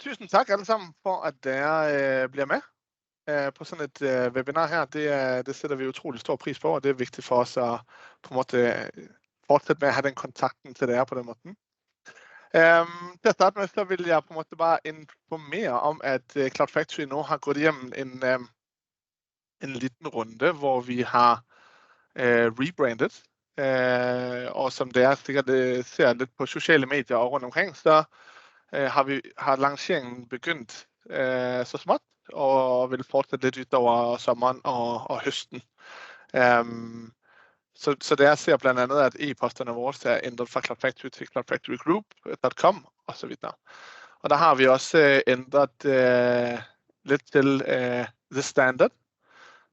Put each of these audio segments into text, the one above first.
tusind tak alle sammen for at dere bliver med på sådan et webinar her. Det sætter vi utrolig stor pris på, og det vigtigt for os at på en måte fortsætte med at have den kontakten til dere på den måten. Til at starte med, så vil jeg på en måte bare informere om, at Cloud Factory nå har gået igennem en liten runde, hvor vi har rebrandet. Og som dere sikkert ser lidt på sociale medier og rundt omkring, så har lanceringen begyndt så småt, og vil fortsætte lidt ud over sommeren og høsten. Så dere ser blandt andet, at e-posterne vores er ændret fra Cloud Factory til cloudfactorygroup.com og så videre. Og der har vi også ændret lidt til The Standard.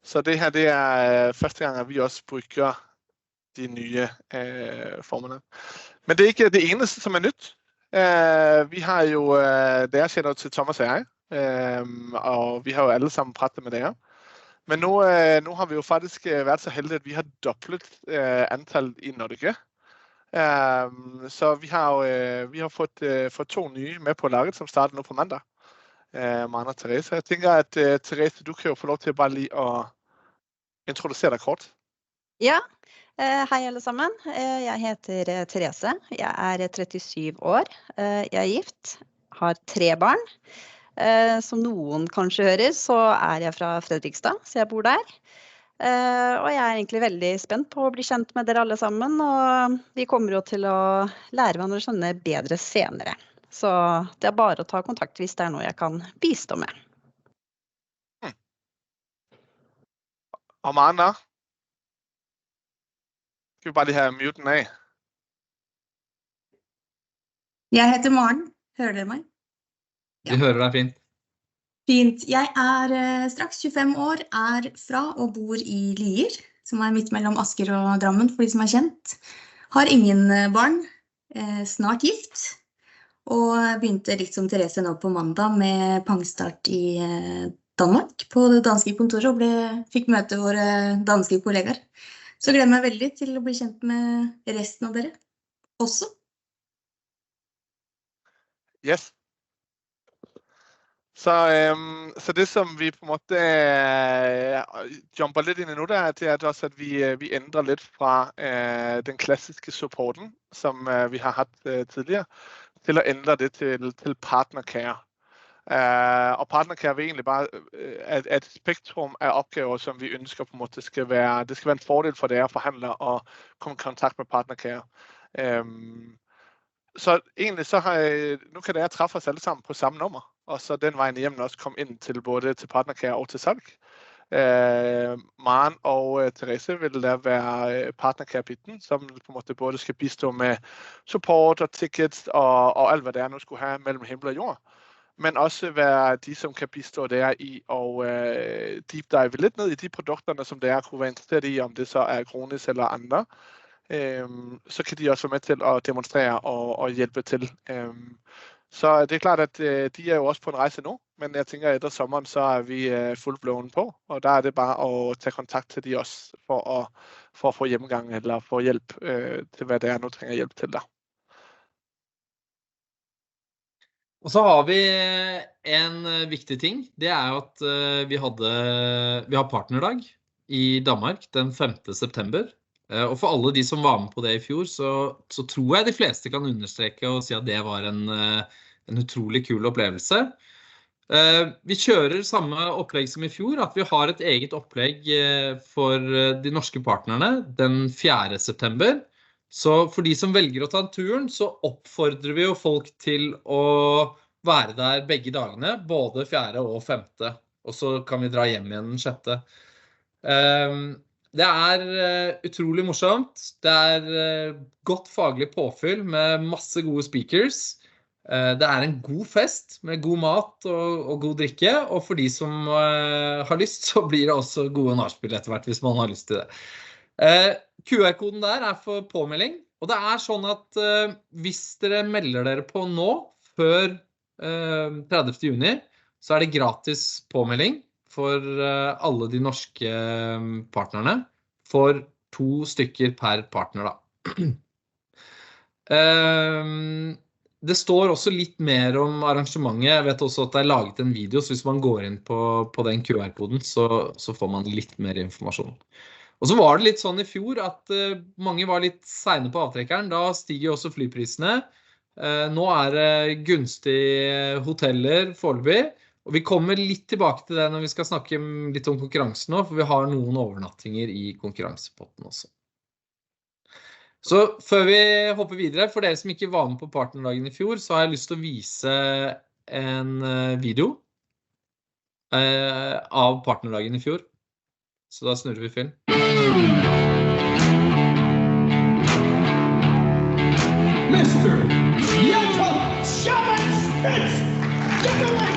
Så det her, det er første gang, at vi også bruger de nye formerne. Men det er ikke det eneste, som er nyt. Vi har jo deres shout-out til Thomas og jeg, og vi har jo alle sammen pratet med dere. Men nu har vi jo faktisk været så heldige, at vi har dobblet antallet i Norge. Så vi har fået 2 nye med på laget, som starter nu på mandag. Maren og Therese. Jeg tænker, at Therese, du kan jo få lov til bare lige at introducere dig kort. Ja, hei alle sammen. Jeg heter Therese. Jeg er 37 år. Jeg er gift, har 3 barn. Som noen kanskje hører, så er jeg fra Fredrikstad, så jeg bor der. Og jeg er egentlig veldig spent på å bli kjent med dere alle sammen, og vi kommer jo til å lære hverandre å skjønne bedre senere. Så det er bare å ta kontakt hvis det er noe jeg kan bistå med. Og Maren da? Skal vi bare lige have muten af? Jeg heter Maren. Hører dere meg? Vi hører deg fint. Fint. Jeg er straks 25 år, er fra og bor i Lier, som er midt mellom Asker og Drammen, for de som er kjent. Har ingen barn, snart gift, og begynte litt som Therese nå på mandag med pangstart i Danmark, på det danske kontoret, og fikk møte våre danske kollegaer. Så gleder meg veldig til å bli kjent med resten av dere også. Yes. Så det som vi på en måte jumper lidt ind i nu, det er også, at vi ændrer lidt fra den klassiske supporten, som vi har haft tidligere, til at ændre det til partnercare. Og partnercare vil egentlig bare et spektrum af opgaver, som vi ønsker på en måde, det skal være en fordel for dere forhandlere at komme i kontakt med partnercare. Så egentlig nu kan dere træffe os alle sammen på samme nummer, og så den vejen igennem også komme ind til både til partnercare og til salg. Maren og Therese vil der være partnercare-biten, som på en måde både skal bistå med support og tickets og alt hvad der nu skulle have mellem himmel og jord. Men også være de, som kan bistå der i og deep dive lidt ned i de produkterne, som der kunne være interesseret i, om det så er Acronis eller andre. Så kan de også være med til at demonstrere og hjælpe til. Så det er klart, at de er jo også på en rejse nu, men jeg tænker, at efter sommeren, så er vi fuldblåen på, og der er det bare at tage kontakt til de også, for at få hjemmegang eller få hjælp til, hvad det er, nu trænger hjælp til der. Og så har vi en viktig ting, det er at vi har partnerdag i Danmark den 5. september. Og for alle de som var med på det i fjor, så tror jeg de fleste kan understreke og si at det var en utrolig kul opplevelse. Vi kjører samme opplegg som i fjor, at vi har et eget opplegg for de norske partnerne den 4. september. Så for de som velger å ta turen, så oppfordrer vi jo folk til å være der begge dagene, både 4. og 5. Og så kan vi dra hjem igjen den 6. Det er utrolig morsomt. Det er godt faglig påfyll med masse gode speakers. Det er en god fest med god mat og god drikke, og for de som har lyst, så blir det også gode nachspiel etter hvert, hvis man har lyst til det. QR-koden der er for påmelding, og det er sånn at hvis dere melder dere på nå, før 30. juni, så er det gratis påmelding for alle de norske partnerne, for 2 stykker per partner da. Det står også litt mer om arrangementet. Jeg vet også at det laget en video, så hvis man går inn på den QR-koden, så får man litt mer informasjon. Og så var det litt sånn i fjor at mange var litt sene på avtrekkeren. Da stiger også flyprisene. Nå det gunstige hoteller foreløpig, og vi kommer litt tilbake til det når vi skal snakke litt om konkurransen nå, for vi har noen overnattinger i konkurransepotten også. Så før vi hopper videre, for dere som ikke var med på partnerdagen i fjor, så har jeg lyst til å vise en video av partnerdagen i fjor. Så da snurrer vi film. Mr. Jakob Schaumann-Spitz, get the man!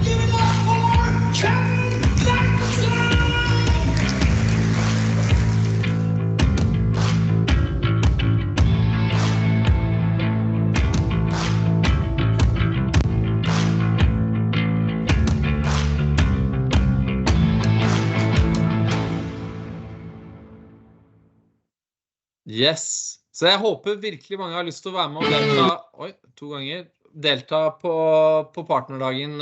Give it up for Kevin Jackson! Yes. Så jeg håper virkelig mange har lyst til å være med og delta på partnerdagen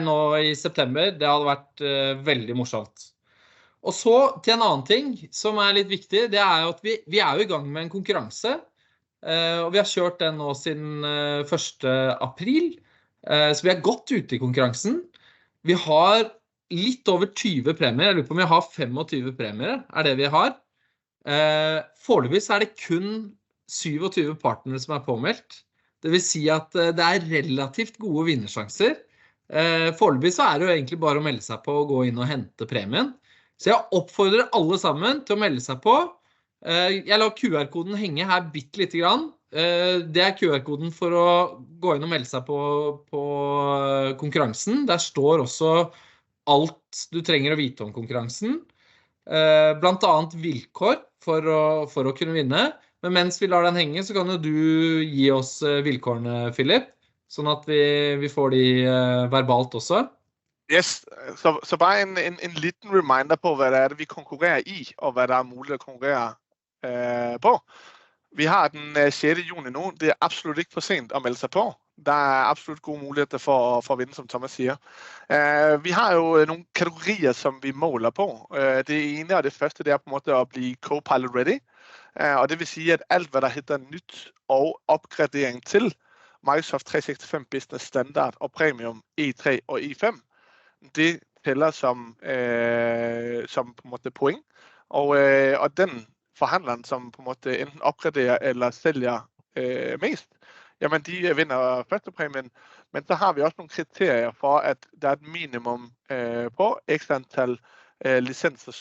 nå i september. Det hadde vært veldig morsomt. Og så til en annen ting som litt viktig, det jo at vi jo i gang med en konkurranse. Og vi har kjørt den nå siden 1. april. Så vi godt ute i konkurransen. Vi har litt over 20 premier. Jeg lurer på om vi har 25 premier, det vi har. Foreløpig det kun 27 partnere som påmeldt. Det vil si at det relativt gode vinnersjanser. Foreløpig så det jo egentlig bare å melde seg på og gå inn og hente premien. Så jeg oppfordrer alle sammen til å melde seg på. Jeg lar QR-koden henge her bitte lite grann. Det QR-koden for å gå inn og melde seg på konkurransen. Der står også alt du trenger å vite om konkurransen. Blant annet vilkår for å kunne vinne. Men mens vi lar den henge, så kan jo du gi oss vilkårene, Philip, sånn at vi får de verbalt også. Yes, så bare en liten reminder på, hvad det vi konkurrerer i, og hvad der muligt at konkurrere på. Vi har den 6. juni nu. Det absolut ikke for sent at melde sig på. Der absolut gode muligheder for at vinde, som Thomas siger. Vi har jo nogle kategorier, som vi måler på. Det ene og det første, det på en måte at blive Copilot ready. Og det vil sige, at alt, hvad der hedder nyt og opgradering til Microsoft 365 Business Standard og Premium E3 og E5, det tæller som på en måte point. Og den forhandleren, som på en måte enten opgraderer eller sælger mest, jamen de vinder førstepræmien, men så har vi også nogle kriterier for, at der et minimum på x antal licenser,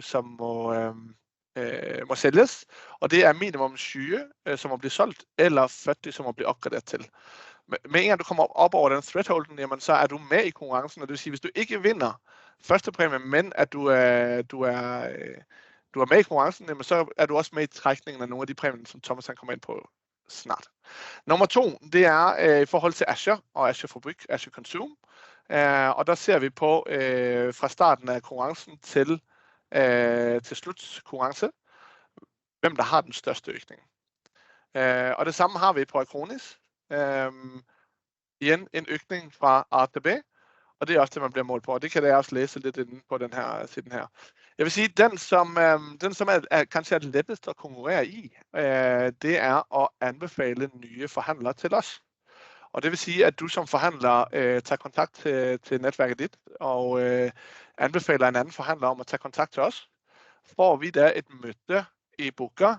som må sælges, og det minimum 20, som må blive solgt, eller 40, som må blive opgraderet til. Med en gang du kommer op over den thresholden, jamen så du med i konkurrencen, og det vil sige, hvis du ikke vinder førstepræmien, men at du er med i konkurrencen, jamen så du også med i trækningen af nogle af de præmier, som Thomas han kommer ind på snart. Nummer 2, det i forhold til Azure og Azure Fabrik, Azure Consume. Og der ser vi på fra starten af konkurrencen til slutkonkurrence, hvem der har den største økning. Og det samme har vi på Acronis. Igen en økning fra A til B, og det også det, man bliver målt på. Og det kan jeg også læse lidt inde på den her siden her. Jeg vil sige, den som kanskje det lettest at konkurrere i, det at anbefale nye forhandlere til os. Og det vil sige, at du som forhandler tager kontakt til netværket dit, og anbefaler en anden forhandler om at tage kontakt til os, får vi da et møde i Booker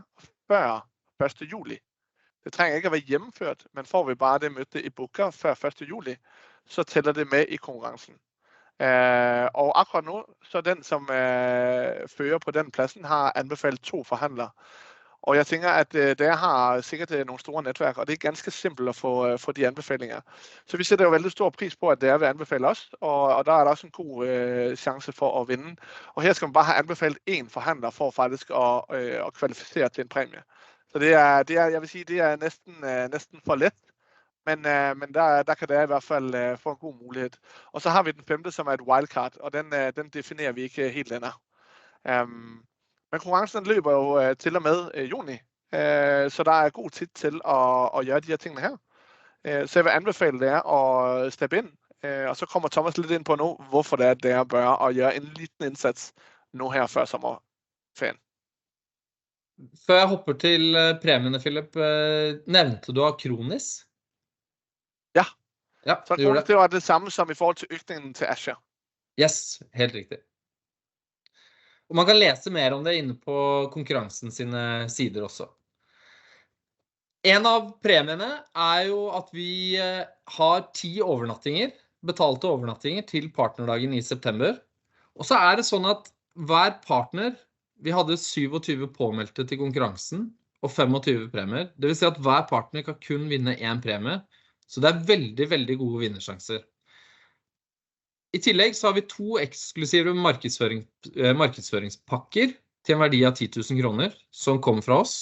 før 1. juli. Det trænger ikke at være gennemført, men får vi bare det møde i Booker før 1. juli, så tæller det med i konkurrencen. Og akkurat nu, så den som fører på den pladsen, har anbefalet 2 forhandlere. Og jeg tænker, at der har sikkert nogle store netværk, og det ganske simpelt at få de anbefalinger. Så vi sætter jo veldig stor pris på, at det vil anbefale os, og der der også en god chance for at vinde. Og her skal man bare have anbefalet 1 forhandler for faktisk at kvalificere til en præmie. Så det jeg vil sige, det næsten for let Men der kan dere i hvert fall få en god mulighed. Og så har vi den femte, som er et wildcard, og den definerer vi ikke helt ennå. Men konkurrencen løber jo til og med juni, så der er god tid til at gjøre de her tingene her. Så jeg vil anbefale dere å steppe inn, og så kommer Thomas litt inn på nå hvorfor det er dere bør å gjøre en liten indsats nå her før sommerferien. Før jeg hopper til premiene, Philip, nevnte du Acronis? Ja, Ja, så du gjorde det. det var det samme som i forhold til økningen til Azure. Yes, helt riktig. Og man kan lese mer om det inne på konkurransen sine sider også. En av premiene er jo at vi har 10 overnattinger, betalte overnattinger til partnerdagen i september. Og så er det sånn at hver partner, vi hadde 27 påmeldte til konkurransen og 25 premier. Det vil si at hver partner kan kun vinne en premie, så det er veldig, veldig gode vinnersjanser. I tillegg så har vi 2 eksklusive markedsføringspakker til en verdi av 10 000 kroner som kommer fra oss.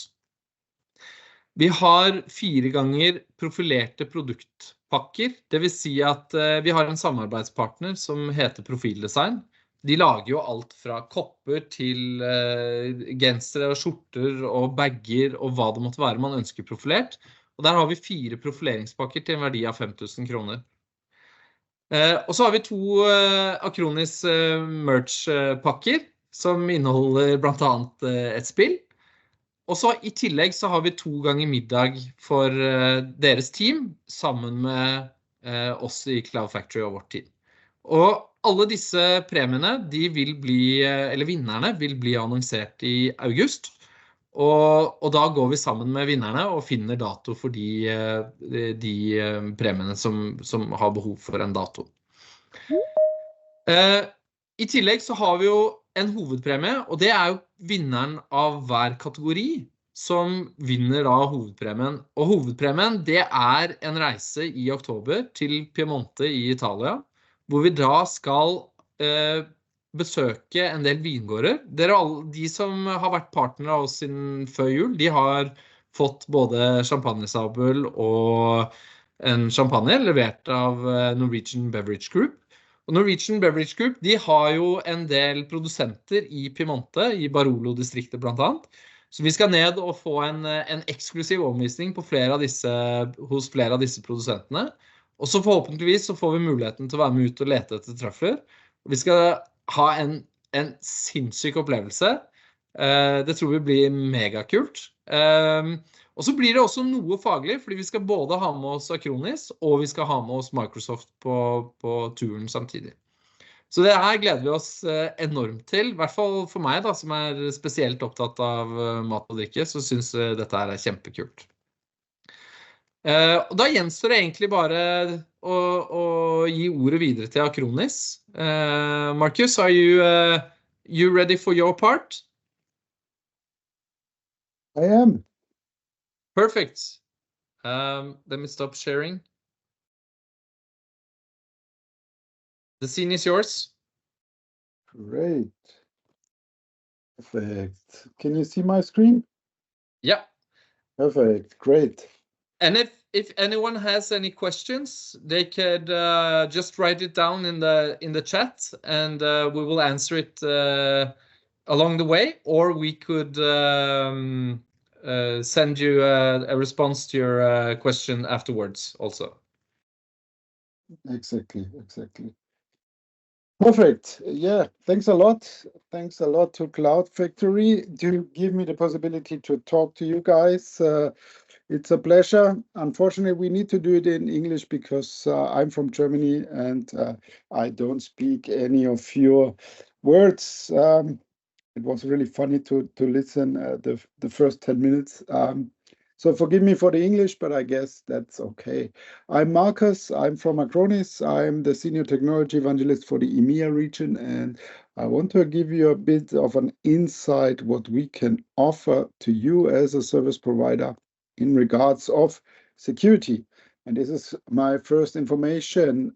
Vi har 4 ganger profilerte produktpakker, det vil si at vi har en samarbeidspartner som heter Profildesign. De lager jo alt fra kopper til gensere og skjorter og bagger og hva det måtte være man ønsker profilert. Og der har vi 4 profileringspakker til en verdi av 5 000 kroner. Og så har vi 2 Acronis merch-pakker som inneholder blant annet et spill. Og så i tillegg så har vi 2 ganger middag for deres team sammen med oss i Cloud Factory og vårt team. Og alle disse premiene, de vil bli, eller vinnerne vil bli annonsert i august. Og da går vi sammen med vinnerne og finner dato for de premiene som har behov for en dato. I tillegg så har vi jo en hovedpremie, og det er jo vinneren av hver kategori som vinner da hovedpremien. Og hovedpremien, det er en reise i oktober til Piemonte i Italia, hvor vi da skal besøke en del vingårder. De som har vært partnere av oss siden før jul, de har fått både champagnesabel og en champagne levert av Norwegian Beverage Group. Og Norwegian Beverage Group, de har jo en del produsenter i Piemonte, i Barolo-distriktet blant annet. Så vi skal ned og få en eksklusiv omvisning på hos flere av disse produsentene. Og så forhåpentligvis så får vi muligheten til å være med ut og lete etter trøfler. Vi skal ha en sinnssyk opplevelse. Det tror vi blir megakult. Og så blir det også noe faglig, fordi vi skal både ha med oss Acronis, og vi skal ha med oss Microsoft på turen samtidig. Så det her gleder vi oss enormt til, i hvert fall for meg da, som er spesielt opptatt av mat og drikke, så synes dette her er kjempekult. Og da gjenstår det egentlig bare å gi ordet videre til Acronis. Marcus, are you ready for your part? I am. Perfect. Let me stop sharing. The scene is yours. Great. Perfect. Can you see my screen? Yeah. Perfect. Great. And if anyone has any questions, they could just write it down in the chat, and we will answer it along the way, or we could send you a response to your question afterwards also. Exactly. Perfect. Yeah, thanks a lot. Thanks a lot to Cloud Factory to give me the possibility to talk to you guys. It's a pleasure. Unfortunately, we need to do it in English because I'm from Germany and I don't speak any of your words. It was really funny to listen the first 10 minutes. So forgive me for the English, but I guess that's okay. I'm Marcus. I'm from Acronis. I'm the Senior Technology Evangelist for the EMEA region, and I want to give you a bit of an insight what we can offer to you as a service provider in regards of security. And this is my first information.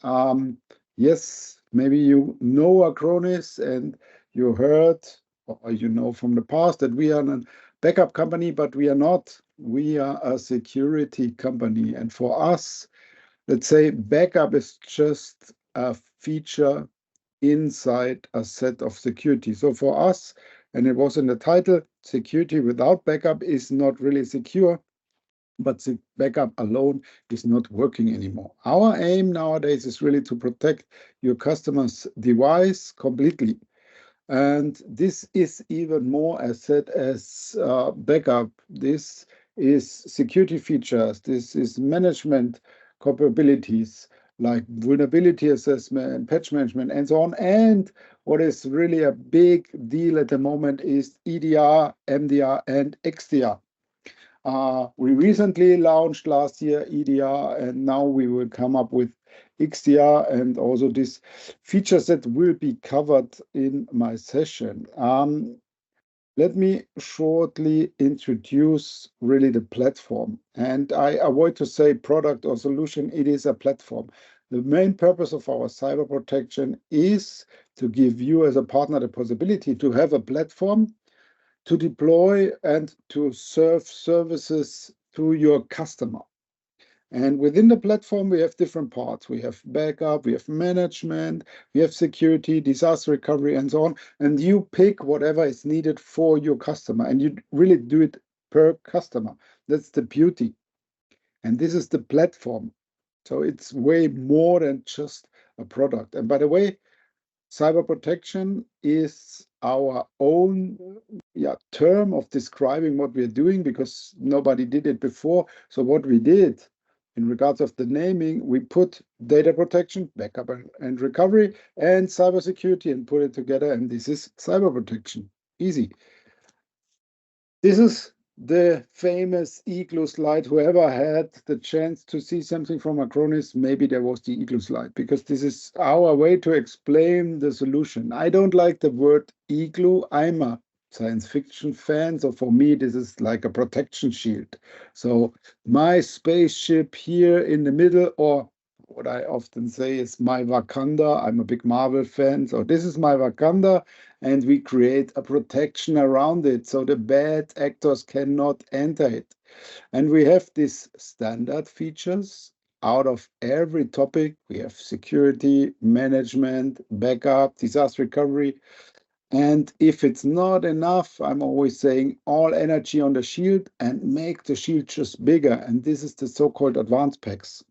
Yes, maybe you know Acronis and you heard or you know from the past that we are a backup company, but we are not. We are a security company. And for us, let's say backup is just a feature inside a set of security. So for us, and it was in the title, security without backup is not really secure, but the backup alone is not working anymore. Our aim nowadays is really to protect your customer's device completely. And this is even more asset as backup. This is security features. This is management capabilities like vulnerability assessment, patch management, and so on. And what is really a big deal at the moment is EDR, MDR, and XDR. We recently launched last year EDR, and now we will come up with XDR and also these features that will be covered in my session. Let me shortly introduce really the platform. And I avoid to say product or solution, it is a platform. The main purpose of our cyber protection is to give you as a partner the possibility to have a platform to deploy and to serve services to your customer. And within the platform, we have different parts. We have backup, we have management, we have security, disaster recovery, and so on. And you pick whatever is needed for your customer, and you really do it per customer. That's the beauty. And this is the platform. So it's way more than just a product. And by the way, cyber protection is our own term of describing what we're doing because nobody did it before. So what we did in regards of the naming, we put data protection, backup and recovery, and cybersecurity and put it together. And this is cyber protection. Easy. This is the famous Igloo slide. Whoever had the chance to see something from Acronis, maybe there was the Igloo slide, because this is our way to explain the solution. I don't like the word Igloo. I'm a science fiction fan, so for me, this is like a protection shield. So my spaceship here in the middle, or what I often say is my Wakanda. I'm a big Marvel fan, so this is my Wakanda, and we create a protection around it so the bad actors cannot enter it. And we have these standard features out of every topic. We have security, management, backup, disaster recovery. And if it's not enough, I'm always saying all energy on the shield and make the shield just bigger. And this is the so-called advanced packs.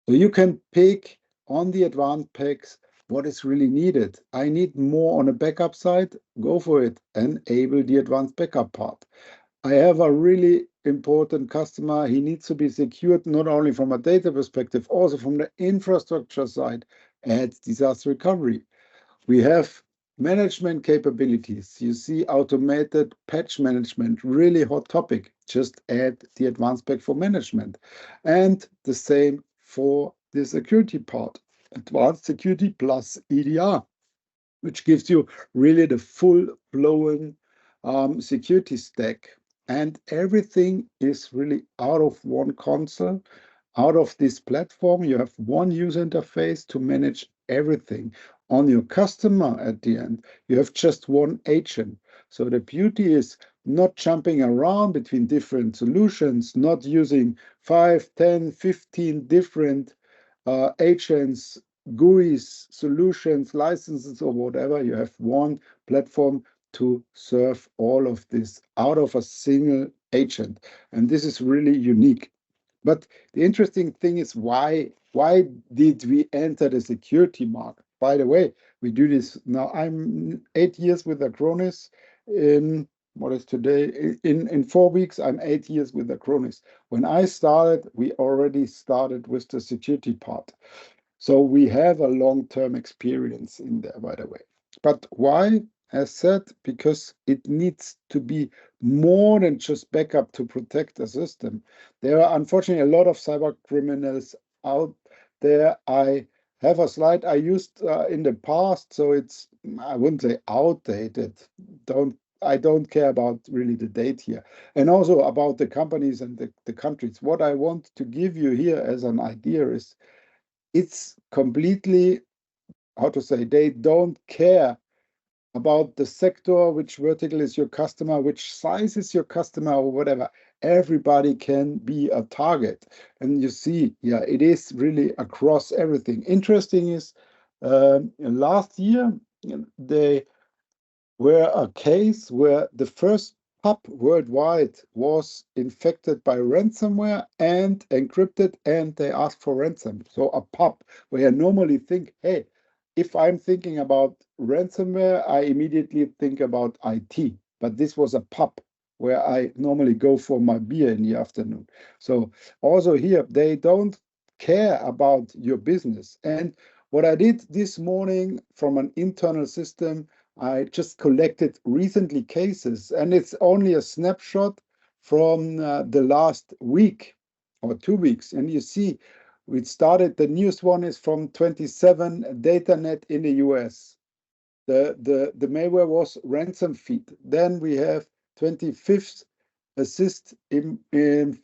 So you can pick on the advanced packs what is really needed. I need more on a backup side, go for it, enable the advanced backup part. I have a really important customer. He needs to be secured not only from a data perspective, also from the infrastructure side, add disaster recovery. We have management capabilities. You see automated patch management, really hot topic. Just add the advanced pack for management. And the same for the security part, advanced security plus EDR, which gives you really the full flowing security stack. And everything is really out of one console, out of this platform. You have one user interface to manage everything. On your customer at the end, you have just one agent. So the beauty is not jumping around between different solutions, not using 5, 10, 15 different agents, GUIs, solutions, licenses, or whatever. You have one platform to serve all of this out of a single agent. And this is really unique. But the interesting thing is why did we enter the security market? By the way, we do this now. I'm 8 years with Acronis. In what is today? In 4 weeks, I'm 8 years with Acronis. When I started, we already started with the security part. So we have a long-term experience in there, by the way. But why? As said, because it needs to be more than just backup to protect the system. There are unfortunately a lot of cyber criminals out there. I have a slide I used in the past, so it's, I wouldn't say outdated. I don't care about really the date here. And also about the companies and the countries. What I want to give you here as an idea is it's completely, how to say, they don't care about the sector, which vertical is your customer, which size is your customer, or whatever. everybody can be a target. And you see, yeah, it is really across everything. Interesting is last year, they were a case where the first pub worldwide was infected by ransomware and encrypted, and they asked for ransom. So a pub where I normally think, hey, if I'm thinking about ransomware, I immediately think about IT. But this was a pub where I normally go for my beer in the afternoon. So also here, they don't care about your business. And what I did this morning from an internal system, I just collected recently cases, and it's only a snapshot from the last week or 2 weeks. And you see, we started, the newest one is from 27 DataNet in the US. The malware was ransom feed. Then we have 25th Assist in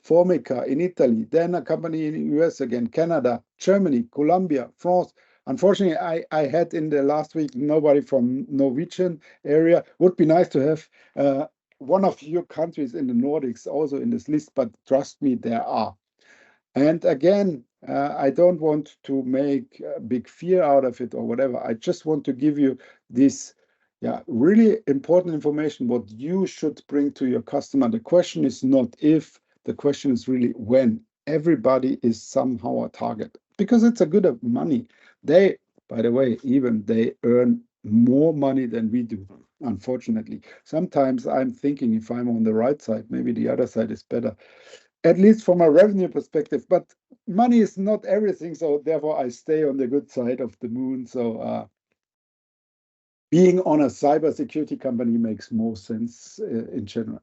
Formica in Italy. Then a company in the US again, Canada, Germany, Colombia, France. Unfortunately, I had in the last week nobody from Norwegian area. Would be nice to have one of your countries in the Nordics also in this list, but trust me, there are. And again, I don't want to make a big fear out of it or whatever. I just want to give you this, yeah, really important information what you should bring to your customer. The question is not if, the question is really when. Everybody is somehow a target because it's a good of money. They, by the way, even they earn more money than we do, unfortunately. Sometimes I'm thinking if I'm on the right side, maybe the other side is better, at least from a revenue perspective. But money is not everything, so therefore I stay on the good side of the moon. So being on a cybersecurity company makes more sense in general.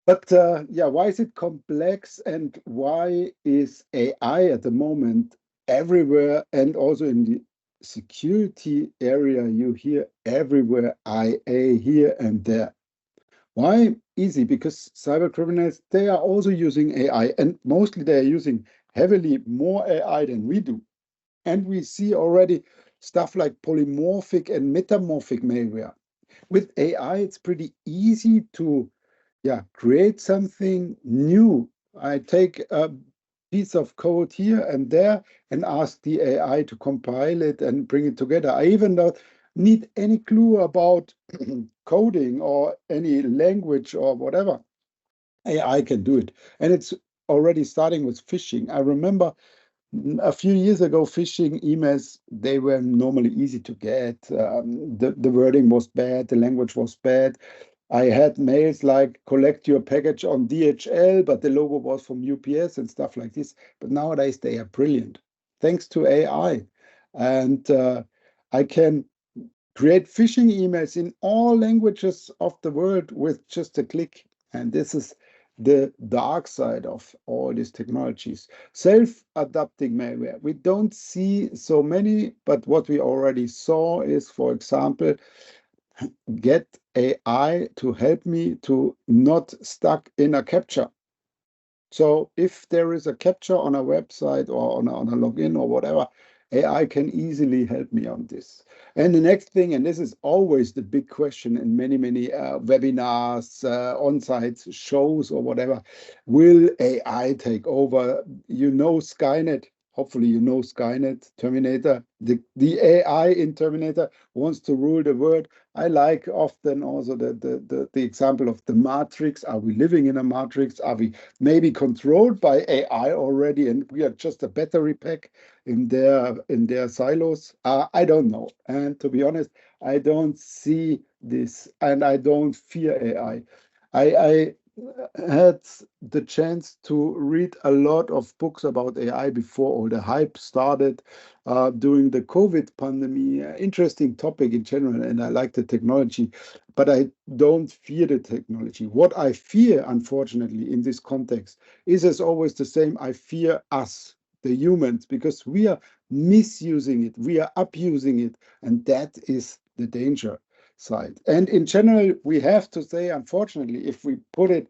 But yeah, why is it complex, and why is AI at the moment everywhere, and also in the security area you hear everywhere IA here and there? Why? Easy, because cyber criminals, they are also using AI, and mostly they are using heavily more AI than we do. And we see already stuff like polymorphic and metamorphic malware. With AI, it's pretty easy to create something new. I take a piece of code here and there and ask the AI to compile it and bring it together. I even don't need any clue about coding or any language or whatever. AI can do it. And it's already starting with phishing. I remember a few years ago, phishing emails, they were normally easy to get. The wording was bad, the language was bad. I had mails like collect your package on DHL, but the logo was from UPS and stuff like this. But nowadays they are brilliant, thanks to AI. And I can create phishing emails in all languages of the world with just a click. And this is the dark side of all these technologies. Self-adapting malware. We don't see so many, but what we already saw is, for example, get AI to help me to not stuck in a captcha. So if there is a captcha on a website or on a login or whatever, AI can easily help me on this. And the next thing, and this is always the big question in many webinars, on-site shows or whatever, will AI take over? You know Skynet. Hopefully you know Skynet, Terminator. The AI in Terminator wants to rule the world. I like often also the example of the Matrix. Are we living in a Matrix? Are we maybe controlled by AI already, and we are just a battery pack in their silos? I don't know. And to be honest, I don't see this, and I don't fear AI. I had the chance to read a lot of books about AI before all the hype started during the COVID pandemic. Interesting topic in general, and I like the technology, but I don't fear the technology. What I fear, unfortunately, in this context is as always the same. I fear us, the humans, because we are misusing it, we are abusing it, and that is the danger side. And in general, we have to say, unfortunately, if we put it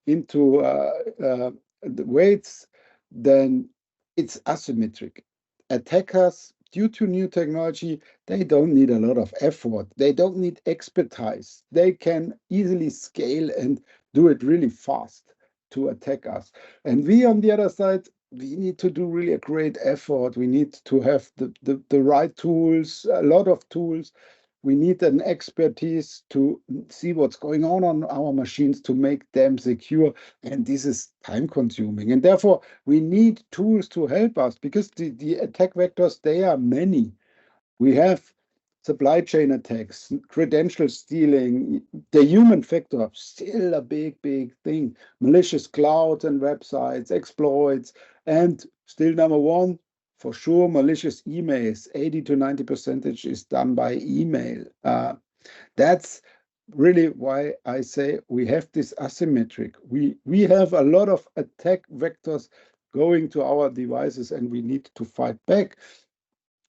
into the weights, then it's asymmetric. Attackers, due to new technology, they don't need a lot of effort. They don't need expertise. They can easily scale and do it really fast to attack us. And we, on the other side, we need to do really a great effort. We need to have the right tools, a lot of tools. We need an expertise to see what's going on our machines to make them secure. And this is time consuming. And therefore, we need tools to help us because the attack vectors, they are many. We have supply chain attacks, credential stealing, the human factor, still a big, big thing. Malicious clouds and websites, exploits, and still number one, for sure, malicious emails. 80 to 90% is done by email. That's really why I say we have this asymmetric. We have a lot of attack vectors going to our devices and we need to fight back.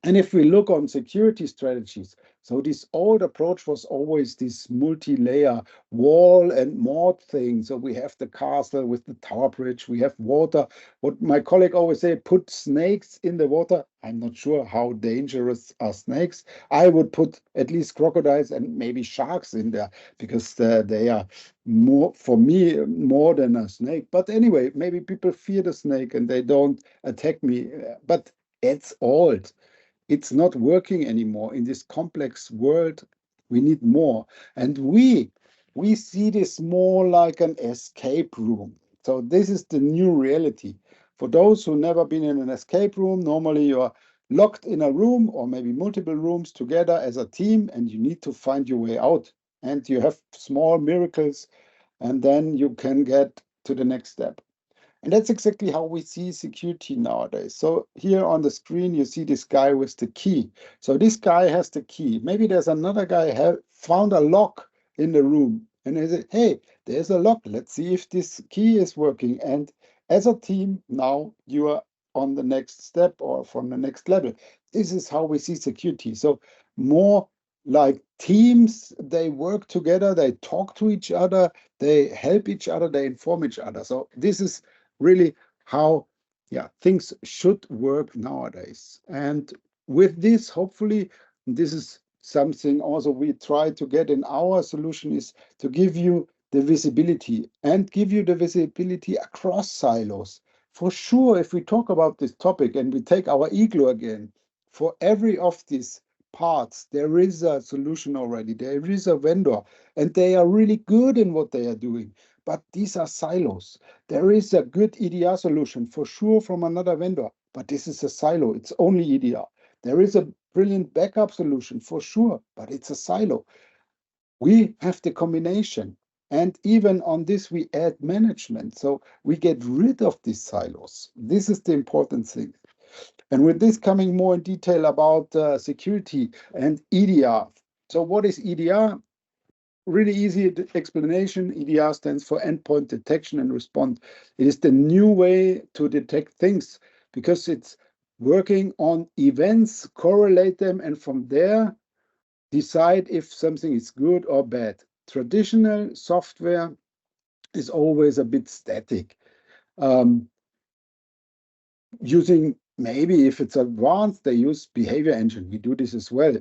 And if we look on security strategies, so this old approach was always this multi-layer wall and moat thing. So we have the castle with the tower bridge, we have water. What my colleague always say, put snakes in the water. I'm not sure how dangerous are snakes. I would put at least crocodiles and maybe sharks in there because they are more, for me, more than a snake. But anyway, maybe people fear the snake and they don't attack me. But it's old. It's not working anymore in this complex world. We need more. And we see this more like an escape room. So this is the new reality. For those who never been in an escape room, normally you're locked in a room or maybe multiple rooms together as a team and you need to find your way out. And you have small miracles and then you can get to the next step. And that's exactly how we see security nowadays. So here on the screen, you see this guy with the key. So this guy has the key. Maybe there's another guy who found a lock in the room. And they say, hey, there's a lock. Let's see if this key is working. And as a team, now you are on the next step or from the next level. This is how we see security. So more like teams, they work together, they talk to each other, they help each other, they inform each other. So this is really how things should work nowadays. And with this, hopefully, this is something also we try to get in our solution, is to give you the visibility and give you the visibility across silos. For sure, if we talk about this topic and we take our Igloo again, for every of these parts, there is a solution already. There is a vendor, and they are really good in what they are doing. But these are silos. There is a good EDR solution for sure from another vendor, but this is a silo. It's only EDR. There is a brilliant backup solution for sure, but it's a silo. We have the combination. And even on this, we add management. So we get rid of these silos. This is the important thing. And with this coming more in detail about security and EDR. So what is EDR? Really easy explanation. EDR stands for endpoint detection and response. It is the new way to detect things because it's working on events, correlate them, and from there decide if something is good or bad. Traditional software is always a bit static. Using, maybe if it's advanced, they use behavior engine. We do this as well.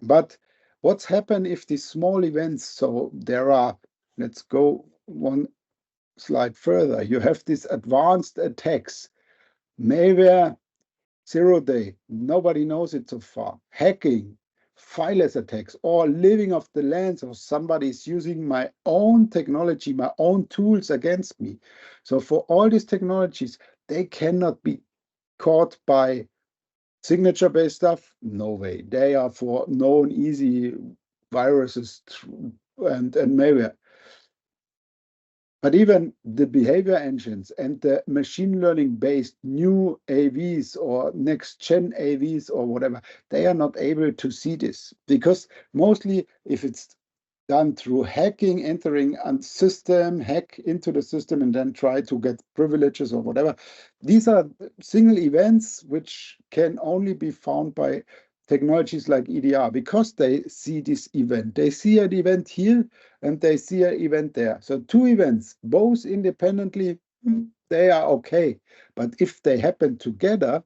But what's happened if these small events, so there are, let's go one slide further. You have these advanced attacks, malware, 0-day, nobody knows it so far, hacking, fileless attacks, or living off the land, so somebody is using my own technology, my own tools against me. So for all these technologies, they cannot be caught by signature-based stuff. No way. They are for known easy viruses and malware. But even the behavior engines and the machine learning-based new AVs or next-gen AVs or whatever, they are not able to see this because mostly if it's done through hacking, entering a system, hack into the system, and then try to get privileges or whatever. These are single events which can only be found by technologies like EDR because they see this event. They see an event here and they see an event there. So two events, both independently, they are okay. But if they happen together,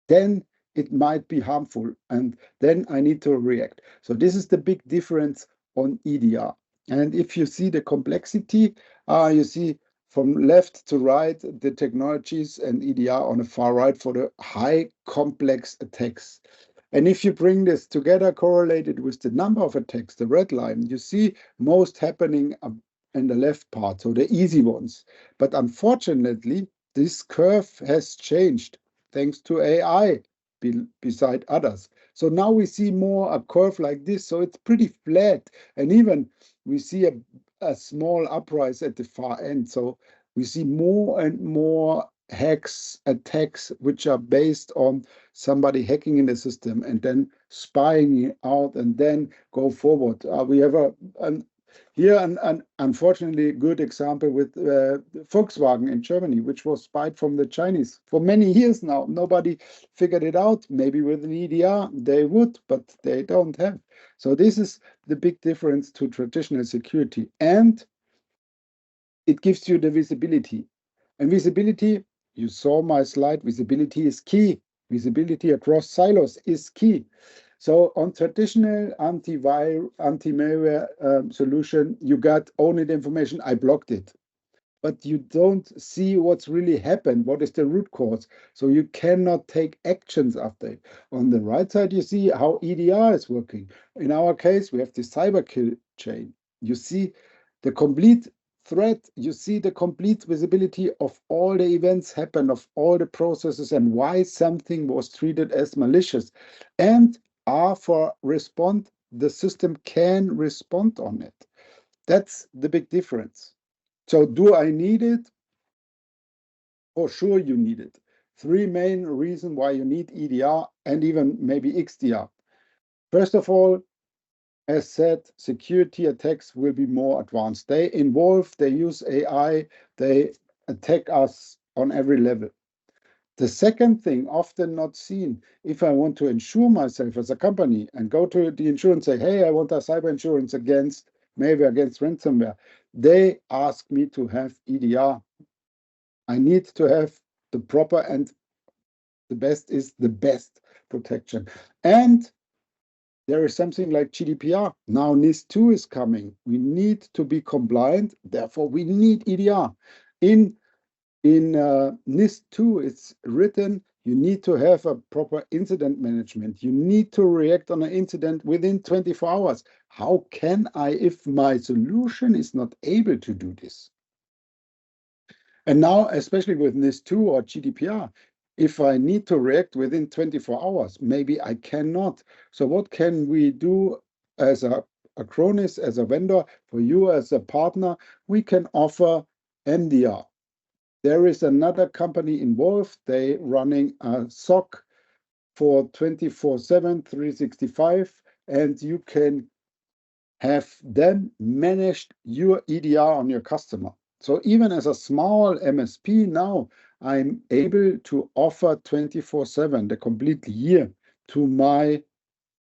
then it might be harmful. And then I need to react. So this is the big difference on EDR. And if you see the complexity, You see from left to right the technologies and EDR on the far right for the high complex attacks. And if you bring this together, correlated with the number of attacks, the red line, you see most happening in the left part, so the easy ones. But unfortunately, this curve has changed thanks to AI beside others. So now we see more a curve like this, so it's pretty flat. And even we see a small uprise at the far end. So we see more and more hacks, attacks, which are based on somebody hacking in the system and then spying it out and then go forward. We have here an unfortunately good example with Volkswagen in Germany, which was spied from the Chinese for many years now. Nobody figured it out. Maybe with an EDR they would, but they don't have. So this is the big difference to traditional security. And it gives you the visibility. And visibility, you saw my slide, visibility is key. Visibility across silos is key. So on traditional anti-malware solution, you got only the information, I blocked it. But you don't see what's really happened, what is the root cause. So you cannot take actions after it. On the right side, you see how EDR is working. In our case, we have the cyber kill chain. You see the complete threat, you see the complete visibility of all the events happen, of all the processes and why something was treated as malicious. And for respond, the system can respond on it. That's the big difference. So do I need it? For sure you need it. Three main reasons why you need EDR and even maybe XDR. First of all, as said, security attacks will be more advanced. They use AI, they attack us on every level. The second thing, often not seen, if I want to insure myself as a company and go to the insurance and say, hey, I want a cyber insurance against ransomware, they ask me to have EDR. I need to have the proper and the best is the best protection. And there is something like GDPR. Now NIS2 is coming. We need to be compliant. Therefore, we need EDR. In NIS2, it's written, you need to have a proper incident management. You need to react on an incident within 24 hours. How can I, if my solution is not able to do this? And now, especially with NIS2 or GDPR, if I need to react within 24 hours, maybe I cannot. So what can we do as a Acronis, as a vendor, for you as a partner? We can offer MDR. There is another company involved. They running a SOC for 24/7, 365, and you can have them managed your EDR on your customer. So even as a small MSP now, I'm able to offer 24/7, the complete year, to my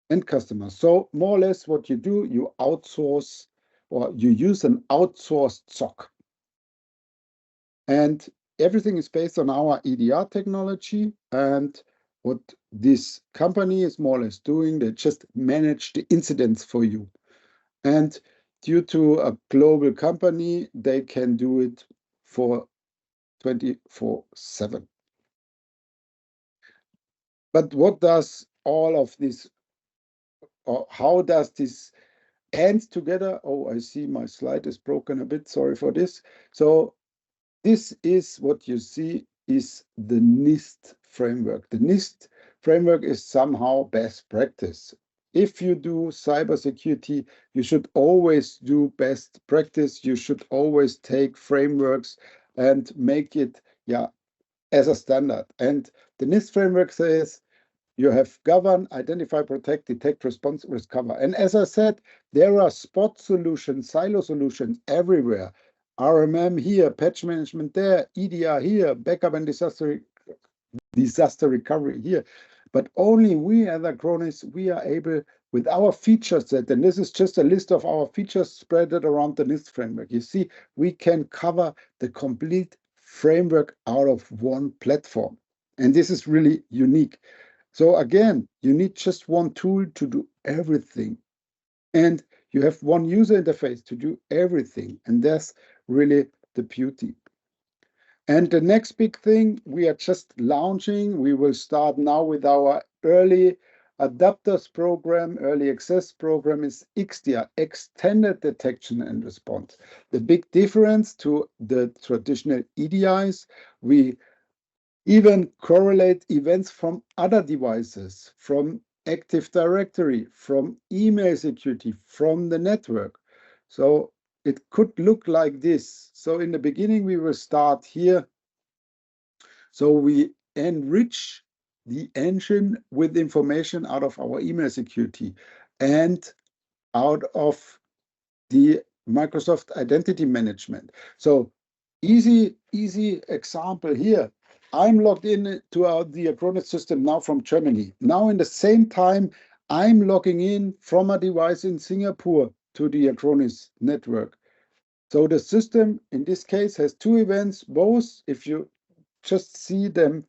end customers. So more or less what you do, you outsource or you use an outsourced SOC. And everything is based on our EDR technology. And what this company is more or less doing, they just manage the incidents for you. And due to a global company, they can do it for 24/7. But what does all of this, or how does this end together? Oh, I see my slide is broken a bit. Sorry for this. So this is what you see is the NIST framework. The NIST framework is somehow best practice. If you do cybersecurity, you should always do best practice. You should always take frameworks and make it, as a standard. And the NIST framework says you have govern, identify, protect, detect, response, recover. And as I said, there are spot solutions, silo solutions everywhere. RMM here, patch management there, EDR here, backup and disaster recovery here. But only we as Acronis, we are able with our feature set, and this is just a list of our features spread around the NIST framework. You see, we can cover the complete framework out of one platform. And this is really unique. So again, you need just one tool to do everything. And you have one user interface to do everything. And that's really the beauty. And the next big thing we are just launching, we will start now with our early adapters program, early access program, is XDR, Extended Detection and Response. The big difference to the traditional EDIs, we even correlate events from other devices, from Active Directory, from email security, from the network. So it could look like this. So in the beginning, we will start here. So we enrich the engine with information out of our email security and out of the Microsoft Identity Management. So easy example here. I'm logged in to the Acronis system now from Germany. Now in the same time, I'm logging in from a device in Singapore to the Acronis network. So the system in this case has two events, both, if you just see them,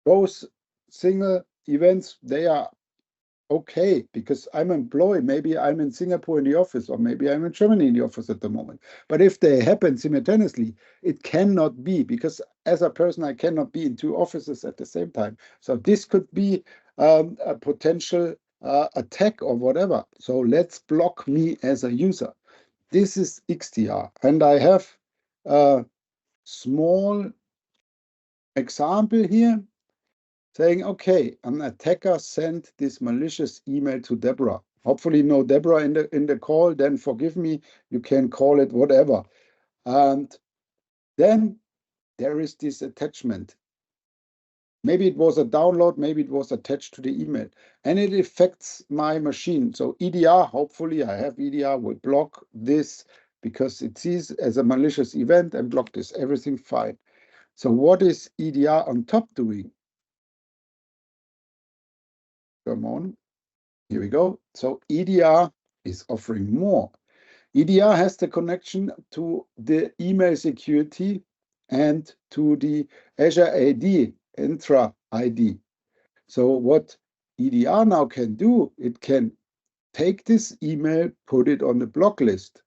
both single events, they are okay, because I'm employed. Maybe I'm in Singapore in the office, or maybe I'm in Germany in the office at the moment. But if they happen simultaneously, it cannot be, because as a person, I cannot be in two offices at the same time. So this could be a potential attack or whatever. So let's block me as a user. This is XDR. And I have a small example here saying, okay, an attacker sent this malicious email to Deborah. Hopefully no Deborah in the call, then forgive me, you can call it whatever. And then there is this attachment. Maybe it was a download, maybe it was attached to the email, and it affects my machine. So EDR, hopefully I have EDR, will block this because it sees as a malicious event and block this, everything fine. So what is EDR on top doing? Come on, here we go. So EDR is offering more. EDR has the connection to the email security and to the Azure AD, Entra ID. So what EDR now can do, it can take this email, put it on the block list,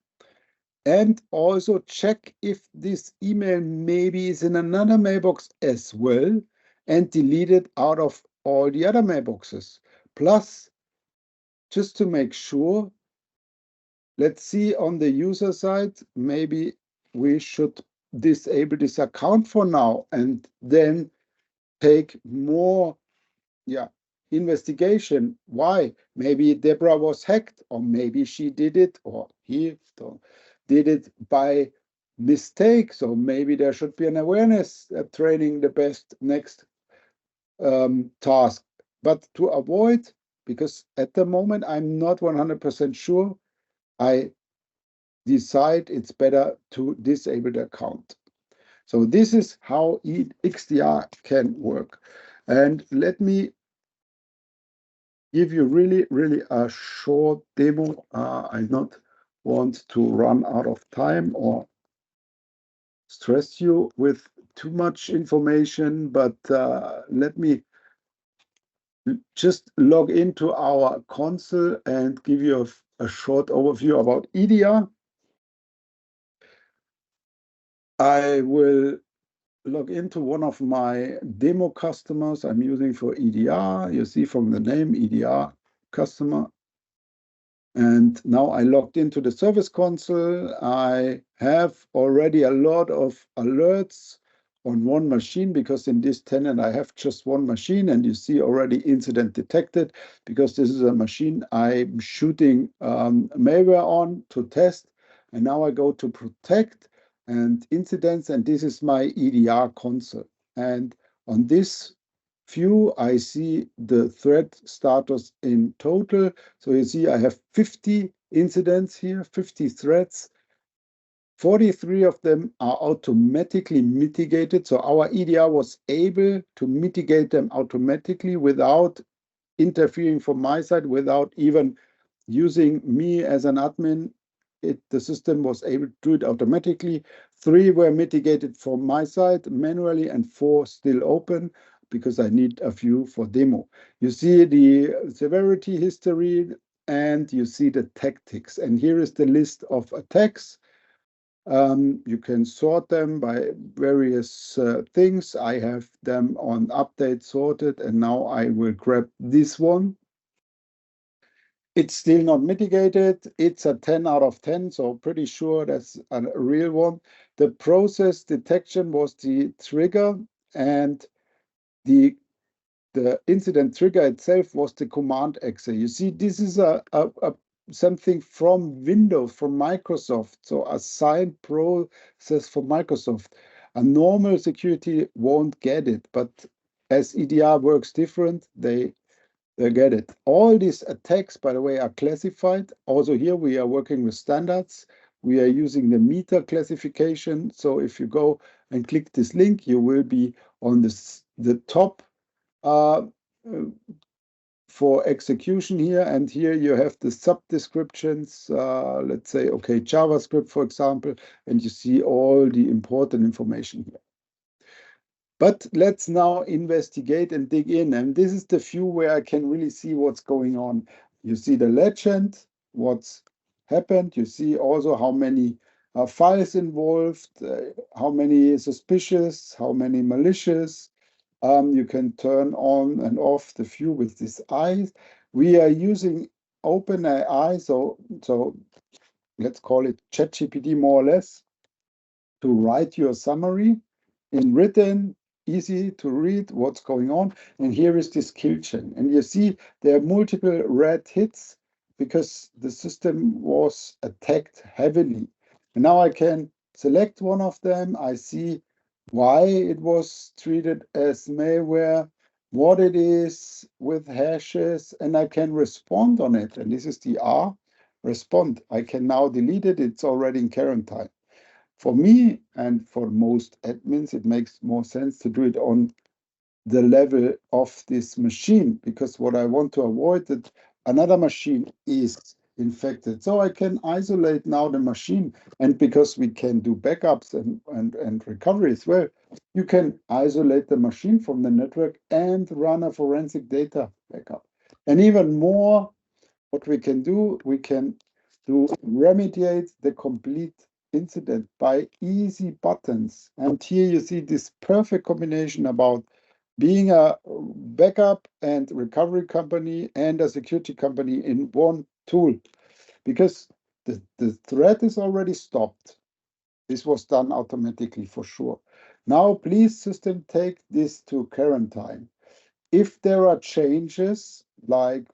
and also check if this email maybe is in another mailbox as well, and delete it out of all the other mailboxes. Plus, just to make sure, let's see on the user side, maybe we should disable this account for now and then take more investigation. Why? Maybe Deborah was hacked, or maybe she did it, or he did it by mistake. So maybe there should be an awareness training, the best next task. But to avoid, because at the moment I'm not 100% sure, I decide it's better to disable the account. So this is how XDR can work. And let me give you really a short demo. I not want to run out of time or stress you with too much information, but let me just log into our console and give you a short overview about EDR. I will log into one of my demo customers I'm using for EDR. You see from the name EDR customer. And now I logged into the service console. I have already a lot of alerts on one machine, because in this tenant I have just one machine, and you see already incident detected, because this is a machine I'm shooting malware on to test. And now I go to protect and incidents, and this is my EDR console. And on this view, I see the threat status in total. So you see I have 50 incidents here, 50 threats. 43 of them are automatically mitigated. So our EDR was able to mitigate them automatically without interfering from my side, without even using me as an admin. The system was able to do it automatically. 3 were mitigated from my side manually, and 4 still open, because I need a few for demo. You see the severity history, and you see the tactics. And here is the list of attacks. You can sort them by various things. I have them on update sorted, and now I will grab this one. It's still not mitigated. It's a 10 out of 10, so pretty sure that's a real one. The process detection was the trigger, and the incident trigger itself was the command exe. You see, this is something from Windows, from Microsoft, so a signed process for Microsoft. A normal security won't get it, but as EDR works different, they get it. All these attacks, by the way, are classified. Also here we are working with standards. We are using the META classification. So if you go and click this link, you will be on the top for execution here. And here you have the sub-descriptions. Let's say, okay, JavaScript, for example, and you see all the important information here. But let's now investigate and dig in. And this is the view where I can really see what's going on. You see the legend, what's happened. You see also how many files involved, how many suspicious, how many malicious. You can turn on and off the view with these eyes. We are using OpenAI, so let's call it ChatGPT more or less, to write your summary in written, easy to read what's going on. And here is this kill chain. And you see there are multiple red hits because the system was attacked heavily. And now I can select one of them. I see why it was treated as malware, what it is with hashes, and I can respond on it. And this is the R, respond. I can now delete it. It's already in quarantine. For me and for most admins, it makes more sense to do it on the level of this machine, because what I want to avoid that another machine is infected. So I can isolate now the machine, and because we can do backups and recovery as well, you can isolate the machine from the network and run a forensic data backup. And even more, what we can do remediate the complete incident by easy buttons. And here you see this perfect combination about being a backup and recovery company and a security company in one tool, because the threat is already stopped. This was done automatically for sure. Now, please, system, take this to quarantine. If there are changes, like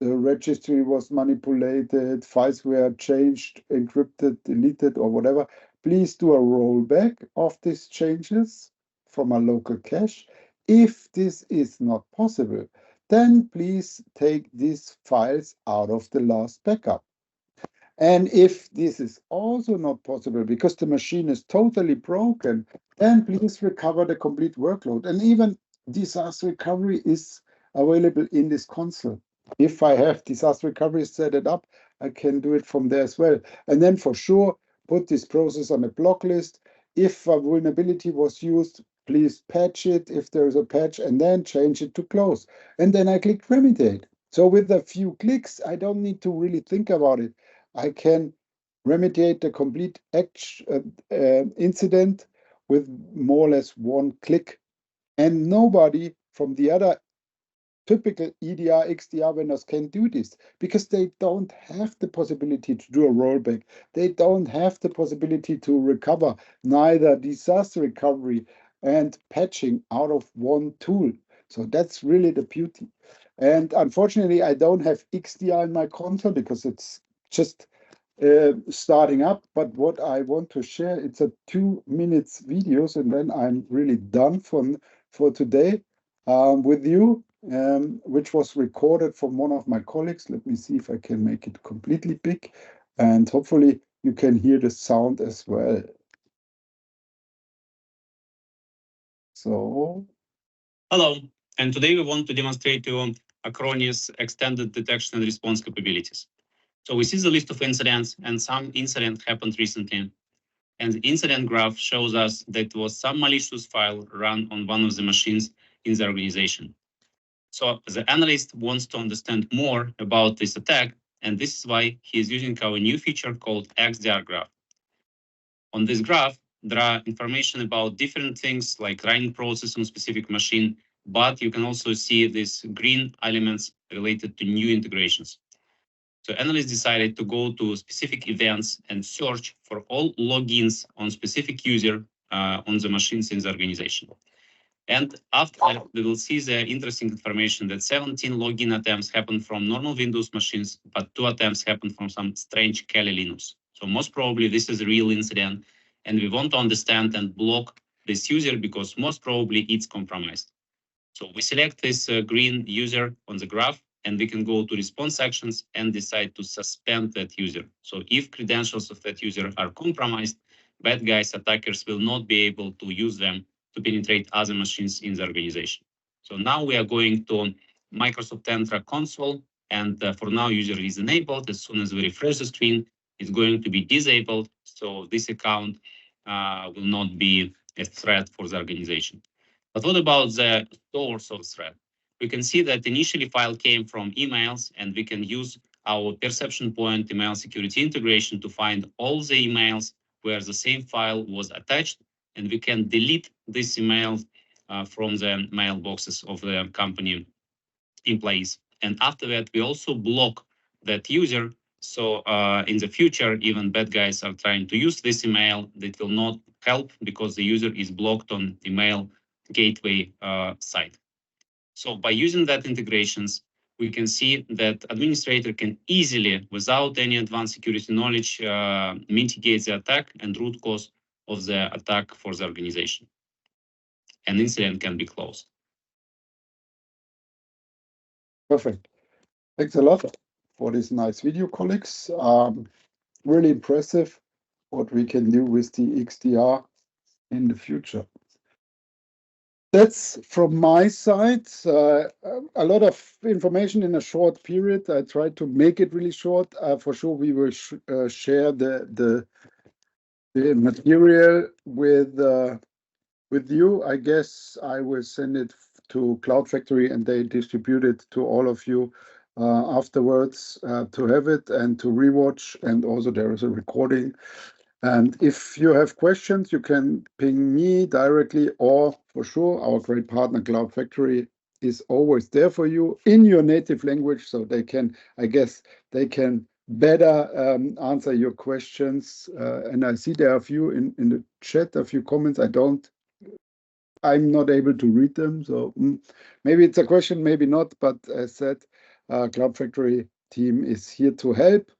the registry was manipulated, files were changed, encrypted, deleted, or whatever, please do a rollback of these changes from a local cache. If this is not possible, then please take these files out of the last backup. And if this is also not possible because the machine is totally broken, then please recover the complete workload. And even disaster recovery is available in this console. If I have disaster recovery set it up, I can do it from there as well. And then for sure, put this process on a block list. If a vulnerability was used, please patch it if there is a patch, and then change it to close. And then I click remediate. So with a few clicks, I don't need to really think about it. I can remediate the complete incident with more or less one click. And nobody from the other typical EDR, XDR vendors can do this because they don't have the possibility to do a rollback. They don't have the possibility to recover neither disaster recovery and patching out of one tool. So that's really the beauty. And unfortunately, I don't have XDR in my console because it's just starting up. But what I want to share, it's a 2 minutes videos, and then I'm really done for today with you. Which was recorded from one of my colleagues. Let me see if I can make it completely big, and hopefully you can hear the sound as well. So, hello, and today we want to demonstrate to you Acronis extended detection and response capabilities. So we see the list of incidents, and some incident happened recently. And the incident graph shows us that there was some malicious file run on one of the machines in the organization. So the analyst wants to understand more about this attack, and this is why he is using our new feature called XDR graph. On this graph, there are information about different things like running process on specific machine, but you can also see these green elements related to new integrations. So analysts decided to go to specific events and search for all logins on specific user on the machines in the organization. And after that, we will see the interesting information that 17 login attempts happened from normal Windows machines, but 2 attempts happened from some strange Kali Linux. So most probably this is a real incident, and we want to understand and block this user because most probably it's compromised. So we select this green user on the graph, and we can go to response actions and decide to suspend that user. So if credentials of that user are compromised, bad guys, attackers will not be able to use them to penetrate other machines in the organization. So now we are going to Microsoft Entra console, and for now user is enabled. As soon as we refresh the screen, it's going to be disabled. So this account will not be a threat for the organization. But what about the source of threat? We can see that initially file came from emails, and we can use our perception point email security integration to find all the emails where the same file was attached, and we can delete this email from the mailboxes of the company employees. And after that, we also block that user. So in the future, even bad guys are trying to use this email, that will not help because the user is blocked on email gateway site. So by using that integrations, we can see that administrator can easily, without any advanced security knowledge, mitigate the attack and root cause of the attack for the organization. An incident can be closed. Perfect. Thanks a lot for this nice video, colleagues. Really impressive what we can do with the XDR in the future. That's from my side. A lot of information in a short period. I tried to make it really short. For sure, we will share the material with you. I guess I will send it to Cloud Factory, and they distribute it to all of you afterwards to have it and to rewatch. And also there is a recording. And if you have questions, you can ping me directly, or for sure, our great partner Cloud Factory is always there for you in your native language, so they can, I guess, they can better answer your questions. And I see there are a few in the chat, a few comments. I'm not able to read them, so maybe it's a question, maybe not. But as said, Cloud Factory team is here to help.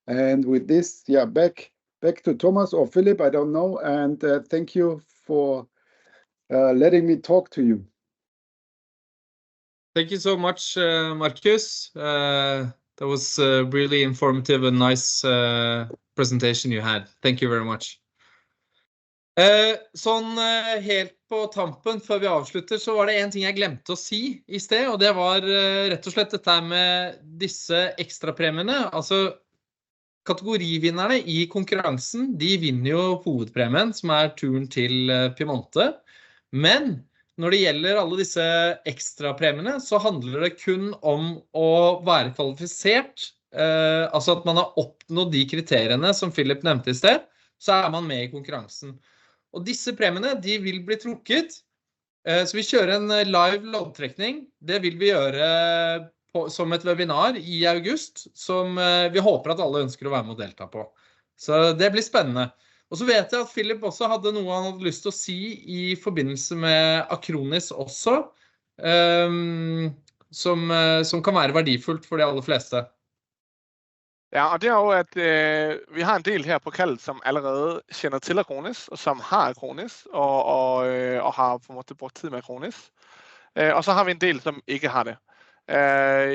And with this, yeah, back to Thomas or Philip, I don't know. And thank you for letting me talk to you. Thank you so much, Marcus. That was a really informative and nice presentation you had. Thank you very much. Sånn helt på tampen før vi avslutter, så var det en ting jeg glemte å si i sted, og det var rett og slett dette med disse ekstrapremiene. Altså, kategorivinnerne i konkurransen, de vinner jo hovedpremien, som turen til Piemonte. Men når det gjelder alle disse ekstrapremiene, så handler det kun om å være kvalifisert, altså at man har oppnådd de kriteriene som Philip nevnte i sted, så man med i konkurransen. Og disse premiene, de vil bli trukket, så vi kjører en live loddtrekning. Det vil vi gjøre som et webinar i august, som vi håper at alle ønsker å være med og delta på. Så det blir spennende. Og så vet jeg at Philip også hadde noe han hadde lyst til å si i forbindelse med Acronis også, som kan være verdifullt for de aller fleste. Ja, og det jo, at vi har en del her på kaldet, som allerede kender til Acronis, og som har Acronis, og har på en måte brugt tid med Acronis. Og så har vi en del, som ikke har det.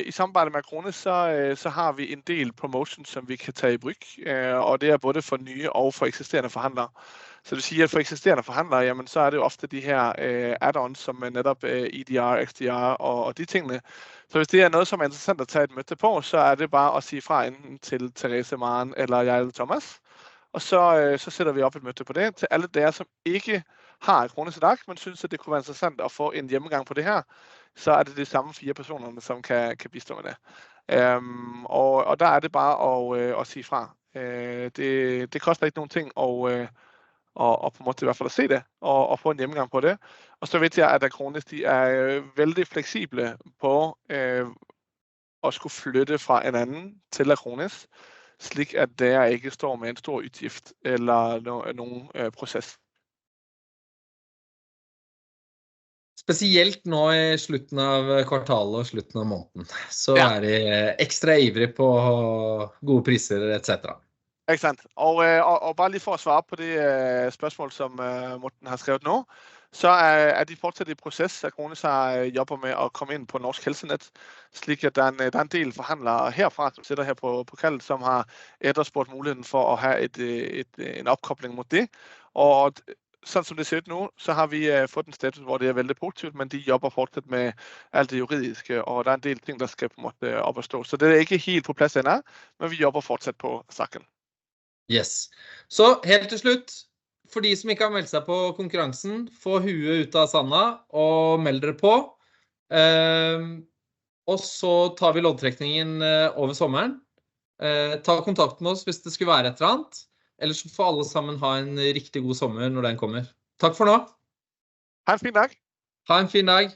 I samarbejde med Acronis, så har vi en del promotions, som vi kan tage i brug, og det både for nye og for eksisterende forhandlere. Så det vil sige, at for eksisterende forhandlere, jamen, så det jo ofte de her add-ons, som netop EDR, XDR og de tingene. Så hvis det noget, som interessant at tage et møde på, så det bare at sige fra enten til Therese, Maren eller jeg eller Thomas. Og så sætter vi op et møde på det til alle der, som ikke har Acronis i dag, men synes, at det kunne være interessant at få en hjemmegang på det her. Så det de samme 4 personer, som kan bistå med det. Og der det bare at sige fra. Det koster ikke nogen ting og på en måte i hvert fall at se det, og få en gennemgang på det. Og så vet jeg, at Acronis, de veldig fleksible på at skulle flytte fra en anden til Acronis, slik at dere ikke står med en stor utgift eller nogen proces. Spesielt nå i slutten av kvartalet og slutten av måneden, så de ekstra ivrig på gode priser, etc. Ikke sant? Og bare lige for at svare på det spørgsmål, som Morten har skrevet nå, så de fortsat i proces. Acronis jobber med at komme ind på Norsk Helsenet, slik at der er en del forhandlere herfra, som sitter her på kaldet, som har efterspurgt muligheden for at have en opkobling mot det. Og sådan som det ser ut nu, så har vi fået en status, hvor det er veldig positivt, men de jobber fortsat med alt det juridiske, og der er en del ting, der skal på en måte op at stå. Så det er ikke helt på plads endnu, men vi jobber fortsat på saken. Yes. Så helt til slutt, for de som ikke har meldt seg på konkurransen, få huet ut av sanda og meld dere på. Og så tar vi loddtrekningen over sommeren. Ta kontakt med oss hvis det skulle være et eller annet. Ellers får alle sammen ha en riktig god sommer når den kommer. Takk for nå. Ha en fin dag. Ha en fin dag.